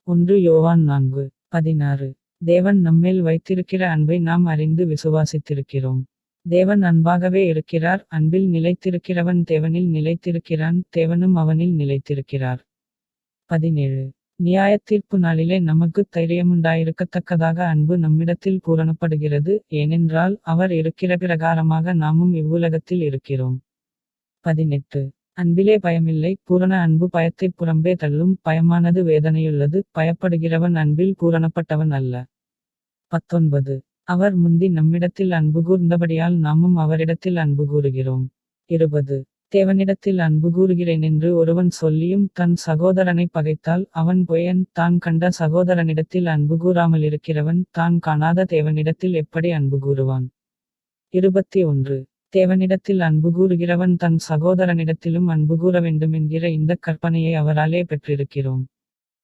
1 யோவான் 4:16. தேவன் நம்மேல் வைத்திருக்கிற அன்பை நாம் அறிந்து விசுவாசித்திருக்கிறோம். தேவன் அன்பாகவே இருக்கிறார். அன்பில் நிலைத்திருக்கிறவன் தேவனில் நிலைத்திருக்கிறான், தேவனும் அவனில் நிலைத்திருக்கிறார். 17. நியாயத்தீர்ப்பு நாளிலே நமக்குத் தைரியமுண்டாயிருக்கத்தக்கதாக அன்பு நம்மிடத்தில் பூரணப்படுகிறது, ஏனென்றால் அவர் இருக்கிற பிரகாரமாக நாமும் இவ்வுலகத்தில் இருக்கிறோம். 18. அன்பிலே பயமில்லை, பூரண அன்பு பயத்தைப் புறம்பே தள்ளும், பயமானது வேதனையுள்ளது, பயப்படுகிறவன் அன்பில் பூரணப்பட்டவன் அல்ல. 19. அவர் முந்தி நம்மிடத்தில் அன்பு கூர்ந்தபடியால் நாமும் அவரிடத்தில் அன்பு கூறுகிறோம். 20. தேவனிடத்தில் அன்பு கூறுகிறேனென்று ஒருவன் சொல்லியும் தன் சகோதரனை பகைத்தால் அவன் பொய்யன், தான் கண்ட சகோதரனிடத்தில் அன்பு கூறாமலிருக்கிறவன் தான் காணாத தேவனிடத்தில் எப்படி அன்பு கூறுவான்? 21. தேவனிடத்தில் அன்பு கூறுகிறவன் தன் சகோதரனிடத்திலும் அன்பு கூற வேண்டுமென்கிற இந்தக் கற்பனையை அவராலே பெற்றிருக்கிறோம்.